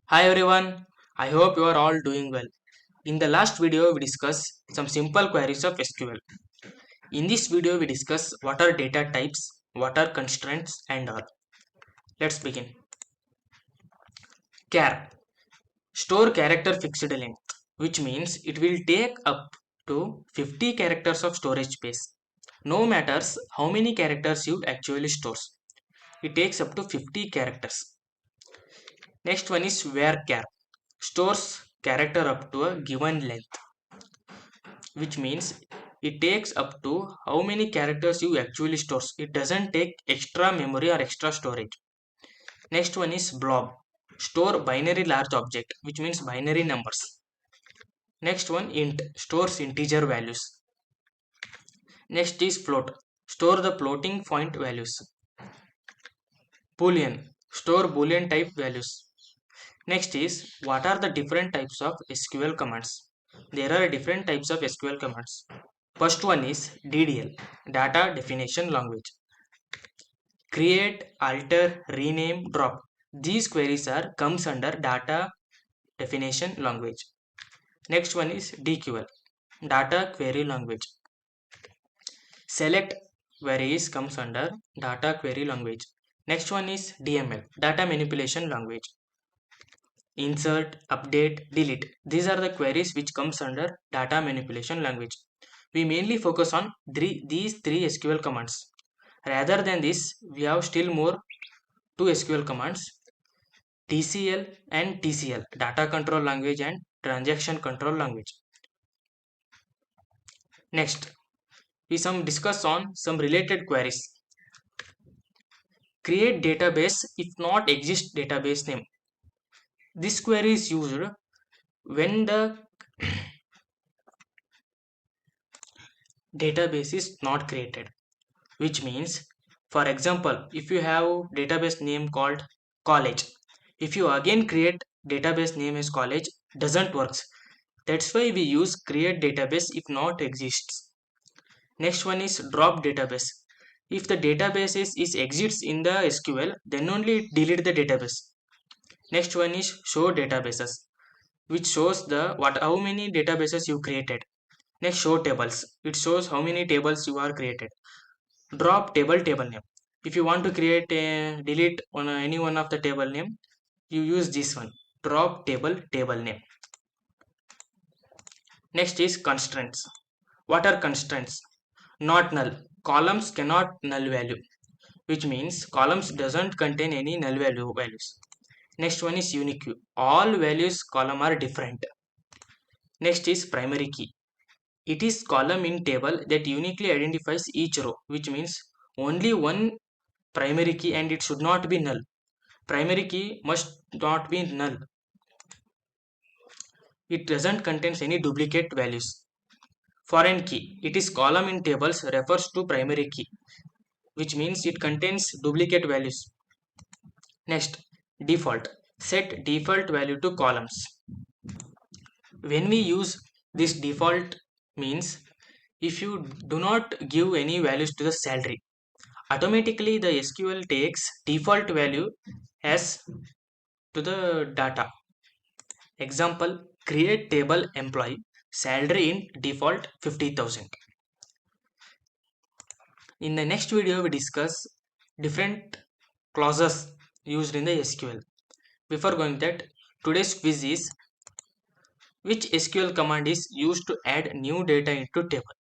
Hi everyone, I hope you are all doing well. In the last video, we discussed some simple queries of SQL. In this video, we discuss what are data types, what are constraints, and all. Let's begin. Char store character fixed length, which means it will take up to 50 characters of storage space. No matters how many characters you actually stores, it takes up to 50 characters. Next one is where stores character up to a given length, which means it takes up to how many characters you actually stores. It doesn't take extra memory or extra storage. Next one is blob, store binary large object, which means binary numbers. Next one int, stores integer values. Next is float, store the floating point values. Boolean, store boolean type values. Next is what are the different types of SQL commands. There are different types of SQL commands. First one is DDL, data definition language. Create, alter, rename, drop. These queries are comes under data definition language. Next one is DQL, data query language. Select queries comes under data query language. Next one is DML, data manipulation language. Insert, update, delete. These are the queries which comes under data manipulation language. We mainly focus on these three SQL commands. Rather than this, we have still more two SQL commands, TCL and TCL, data control language and transaction control language. Next, we discuss on some related queries. Create database if not exist database name. This query is used when the database is not created, which means, for example, if you have database name called college, if you again create database name as college, doesn't works. That's why we use create database if not exists. Next one is drop database. If the database is exists in the SQL, then only delete the database. Next one is show databases, which shows the how many databases you created. Next, show tables. It shows how many tables you are created. Drop table name. If you want to create a delete on any one of the table name, you use this one. Drop table name. Next is constraints. What are constraints? Not null. Columns cannot null value, which means columns doesn't contain any null values. Next one is unique. All values column are different. Next is primary key. It is column in table that uniquely identifies each row, which means only one primary key and it should not be null. Primary key must not be null. It doesn't contain any duplicate values. Foreign key. It is column in tables refers to primary key, which means it contains duplicate values. Next, default. Set default value to columns. When we use this default means if you do not give any values to the salary, automatically the SQL takes default value as to the data. Example, create table employee, salary in default 50,000. In the next video, we discuss different clauses used in the SQL. Before going that, today's quiz is which SQL command is used to add new data into table?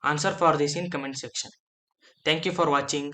Answer for this in comment section. Thank you for watching.